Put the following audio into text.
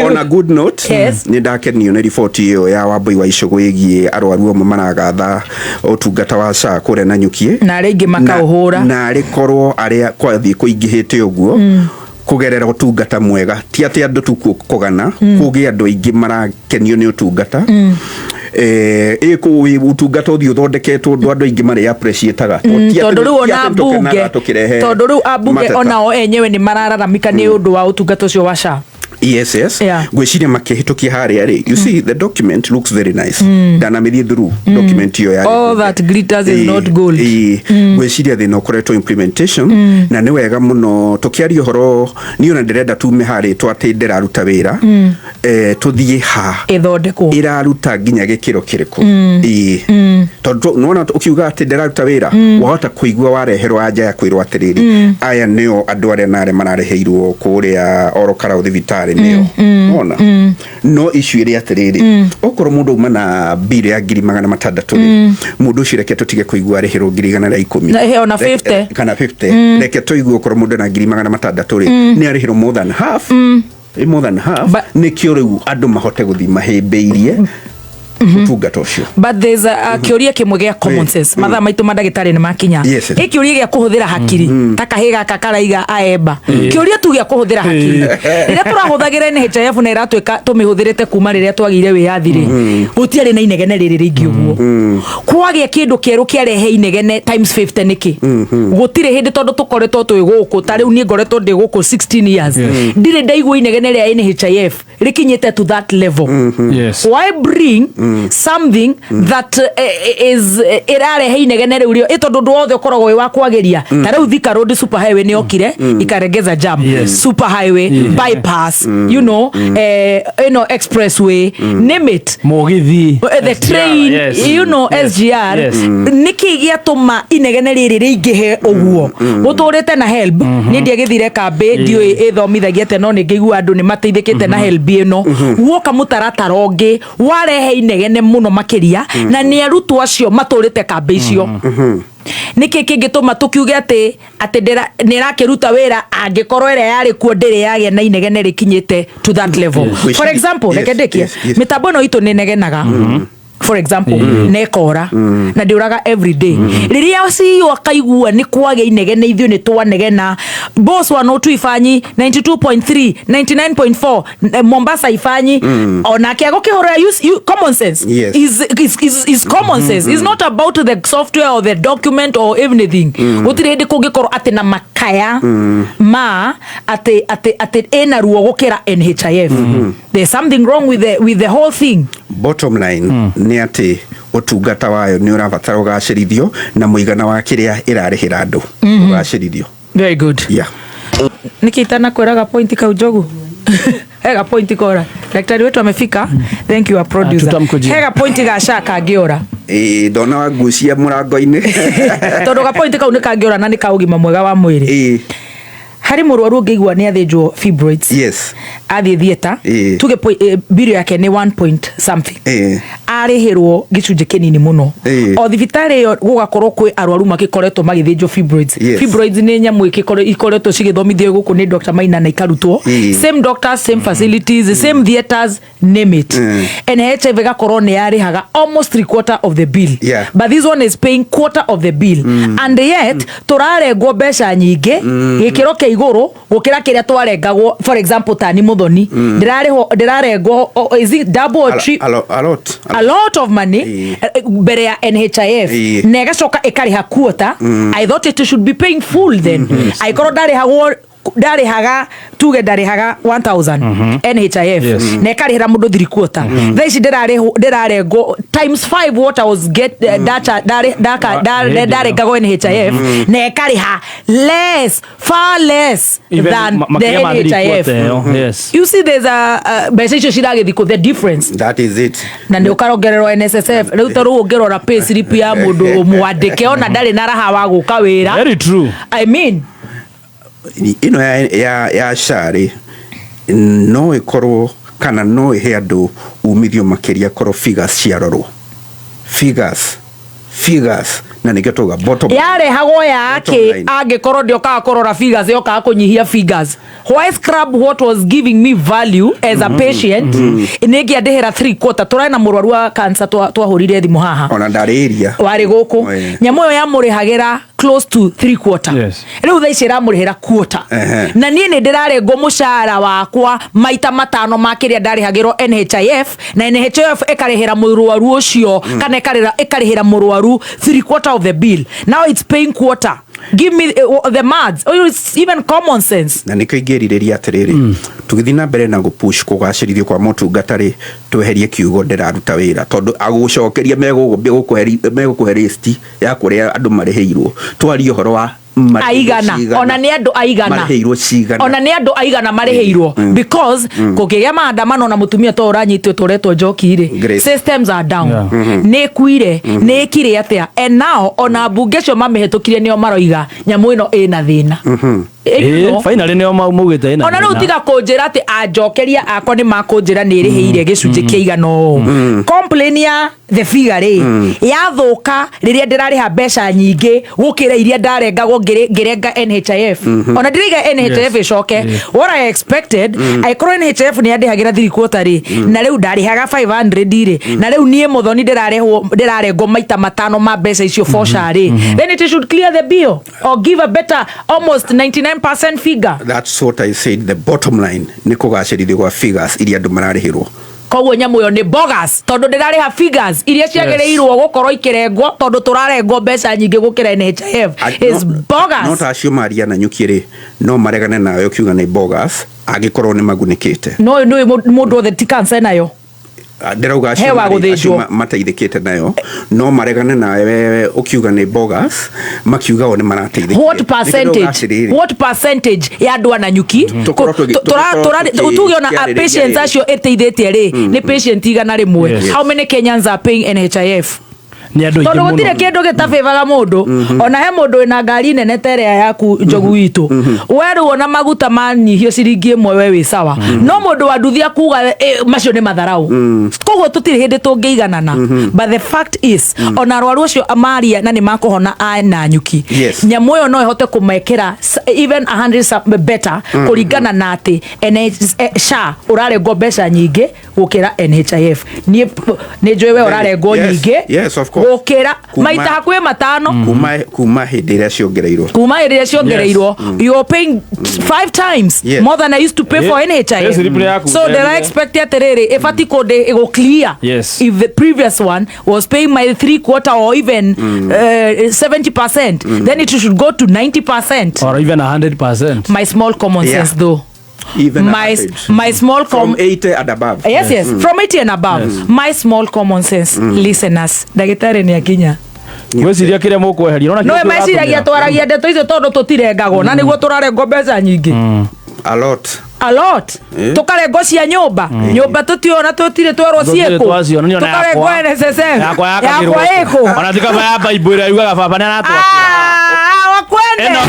On a good note, ni ndakenio ni report iyo ya Wambui wa Icũgũ ĩgiĩ arwaru amwe maragatha ũtungata wa SHA kũrĩa na nyukie na rĩngĩ makaũhũra na rĩkorwo arĩa kwathiĩ kũingĩhĩte ũguo kugerera ũtungata mwega ti atĩ andũ tu kũgana kũgĩa andũ aingĩ marakenio nĩ ũtungata ũtungata ũthiĩ ũthondeketwo andũ aingĩ marĩ appreciate-aga tondũ rĩu ambunge onao enyewe nĩ marararamika nĩ ũndũ wa ũtungata ũcio wa SHA. Yes. Gwĩciria makĩhĩtũkia harĩa rĩ, you see the document looks very nice. Ndanamĩthiĩ through document iyo ya all that glitters is not gold. Gwĩciria thĩna ũkoretwo implementation na nĩ wega mũno tũkĩaria ũhoro niĩ ona ndĩrenda tume harĩ twatĩ ndĩraruta wĩra tũthiĩ ha ĩthondekwo ĩraruta nginya gĩkĩro kĩrĩkũ tondũ nona ũkiuga atĩ ndĩraruta wĩra wahota kũigua wareherwo anja ya kwĩrwo atĩrĩrĩ aya nĩo andũ arĩa narĩ marareheirwo kũrĩa orokara thibitarĩ nĩo ona no issue ĩrĩa atĩrĩrĩ okorwo mũndũ uma na bill ya 600 mũndũ ũcio reke tũtige kũigua areherwo 110 na he ona 50 kana 50 reke tũigue okorwo mũndũ na 600 nĩ areherwo more than half nĩkĩo rĩu andũ mahote gũthiĩ mahĩmbĩirie ũtungata ũcio. But there's a kĩũria kĩmwe gĩa common sense mathaa maitũ mandagĩtarĩ nĩ makinya kĩũria gĩa kũhũthĩra hakiri ta kahĩ gaka karaiga aemba kĩũria tu gĩa kũhũthĩra hakiri rĩrĩa tũrahũthagĩra NHIF na ĩratwĩka tũmĩhũthĩrĩte kuma rĩrĩa twagĩire wĩyathi-rĩ gũtiarĩ na inegene rĩrĩ rĩingĩ ũguo kwagĩa kĩndũ kĩerũ kĩarehe inegene times 50 nĩkĩ gũtirĩ hĩndĩ tondũ tũkoretwo twĩ gũkũ ta rĩu niĩ ngoretwo ndĩ gũkũ 16 years ndirĩ ndaigua inegene rĩa NHIF rĩkinyĩte to that level. Why bring something that is irarehe inegene rĩu rĩo ĩtondũ ndũ wothe ũkoragwo wĩ wa kwagĩria ta rĩu Thika Road super highway nĩ okire ikaregeza jam super highway bypass you know expressway name it Mogithi the train you know SGR nĩkĩ gĩatũma inegene rĩrĩ rĩingĩhe ũguo gũtũrĩte na help nĩ ndiagĩthire kambĩ ndiũ ĩthomithagia atĩ no nĩngĩigua andũ nĩ mateithĩkĩte na help ĩno guoka mũtaratara ũngĩ warehe inegene muno makiria na nĩ arutwo acio matũrĩte kambĩ icio nĩkĩ kĩngĩtũma tũkiuge atĩ nĩ rakĩruta wĩra angĩkorwo ĩrĩa yarĩ kuo ndĩrĩ yagĩa na inegene rĩkinyĩte to that level. For example reke ndĩkie mĩtambo ĩno itũ nĩ negenaga for example nekora na ndiuraga every day riria CEO akaigua ni kwage inegene ithio ni twanegena boss wa no tu ifanyi 92.3 99.4 Mombasa ifanyi ona kiago kihora common sense is common sense is not about the software or the document or anything utire hindi kungikoro ati na makaya ma ati ena ruo gukira NHIF there's something wrong with the whole thing. Bottom line ni ati ũtungata wayo nĩ ũrabatara ũgacĩrithio na mũigana wa kĩrĩa ĩrarĩhĩra andũ ũgacĩrithio. Very good. Yeah. Nikitana kweraga point kau Njogu. Hega point kora. Daktari wetu amefika. Thank you our producer. Hega point ga SHA kangĩora. Ndona wagucia mũrango-inĩ. Tondũ ga point kau nĩ kangĩora na nĩ ka ũgima mwega wa mwĩrĩ. Hari mũrwaru ngĩigua nĩ athĩnjwo fibroids. Yes. Athiĩ theater. Tuge bill yake nĩ 1 point something. Arĩhĩrwo gĩcunjĩ kĩnini mũno. O thibitarĩ ĩyo gũgakorwo kwĩ arwaru magĩkoretwo magĩthĩnjwo fibroids. Fibroids nĩ nyamũ ikoretwo cigĩthomithio gũkũ nĩ Dr. Maina na ikarutwo. Same doctors, same facilities, same theaters, name it. NHIF ĩgakorwo nĩ yarĩhaga almost 3/4 of the bill. But this one is paying quarter of the bill. And yet tũrarengwo mbeca nyingĩ gĩkĩro kĩa igũrũ gũkĩra kĩrĩa twarengagwo. For example Tani Muthoni ndĩrarengwo is it double or triple a lot of money mbere ya NHIF na ĩgacoka ĩkarĩha quarter. I thought it should be paying full then. I korwo ndarihaga tuge ndarihaga 1000 NHIF na ĩkarĩhĩra mũndũ 3/4 thaa ici ndĩrarengwo times 5 what I was get ndarengagwo NHIF na ĩkarĩha far less than the NHIF. You see there's a mbeca icio ciragĩthikwo the difference. That is it. Na nĩ ũkarongererwo NSSF rĩu tarũ ũngĩrora pay slip ya mũndũ mwandĩke ona ndarĩ na raha wa gũka wĩra. Very true. I mean ino ya SHA no ikorwo kana no ihe andũ umithio makĩria korwo figures ciarorwo figures na niketoga bottom yare hago yake angekorwo ndiokaga korora figures yokaga kunyihia figures. Why scrub what was giving me value as a patient inegi andehera 3/4 turai na murwaru wa cancer twahurire thimu haha ona ndariria wari guku nyamo yo ya murihagira close to 3/4 riu thaici ramurihira quarter na nie ni ndirarengwo mushara wakwa maita matano makiria ndarihagirwo NHIF na NHIF ekarihira murwaru ucio kana ekarihira murwaru 3/4 of the bill. Now it's paying quarter. Give me the maths or it's even common sense. Na nikoigerireria atiriri tugithi na mbere na gupush kugacirithio kwa motungatari tweherie kiugo ndiraruta wira tondu agucokeria megukuhe list ya kuria andu mariheirwo twari uhoro wa aigana ona ni andu aigana mariheirwo cigana ona ni andu aigana mariheirwo because kukigia maandamano na mutumia to uranyitwe turetwo njoki ri systems are down ni kuire ni kire atia and now ona bunge cio mamihitukirie nio maroiga nyamu ino ina thina finally nio maugite ina ona riu tiga kunjira ati anjokeria akwa ni makunjira ni riheire gicunje kiigano complain ya the figure ri yathuka riria ndirariha mbeca nyingi gukira iria ndarengagwo ngirenga NHIF ona ndiriga NHIF icoke what I expected I crow NHIF ni andihagira 3/4 ri na riu ndarihaga 500 ri na riu nie muthoni ndirarengwo maita matano ma mbeca icio for SHA ri then it should clear the bill or give a better almost 99% figure. That's what I said. The bottom line ni kugacirithio kwa figures iria andu mararihirwo koguo nyamu yo ni bogus tondu ndirariha figures iria ciagereirwo gukorwo ikirengwo tondu turarengwo mbeca nyingi gukira NHIF is bogus. Not acio maria na nyukire no maregane nayo kiuga ni bogus agikorwo ni magunikite no mundu othe ti cancer nayo ndirauga acio mateithikite nayo no maregane nawe ukiuga ni bogus makiuga one marateithikite. What percentage ya andu ananyuki tuge ona patients acio eteithitie ri ni patient igana rimwe how many Kenyans are paying NHIF ni andu tondu gutire kindu gitabivaga mundu ona he mundu ina ngari nene tere yaku njogu witu weru ona maguta manyihio ciringi imwe we wi sawa no mundu wanduthia kuga macio ni matharau koguo tutire hindi tungeiganana but the fact is ona rwaru ucio amaria na ni makuhona na nyuki nyamu yo no ihote kumekera even 100 better kuringana na ati SHA urarengwo mbeca nyingi gukira NHIF ni njwe we urarengwo nyingi gukira maita hakuhe matano kuma hindi iria ciongereirwo you are paying 5 times more than I used to pay for NHIF so they are expected atiriri if atiko go clear if the previous one was paying my 3/4 or even 70% then it should go to 90% or even 100%. My small common sense though even my small from 80 and above yes from 80 and above my small common sense listeners dagitari ni akinya gweciria kiria mukweheria ona no meciragia twaragia ndeto icio tondu tutirengagwo na niguo turarengwo mbeca nyingi a lot tukarengwo cia nyumba tutiona tutire twerwo cieko tukarengwo NSSF yakwa iko ona tikaba ya Bible ira yugaga baba ni aratwa wakwende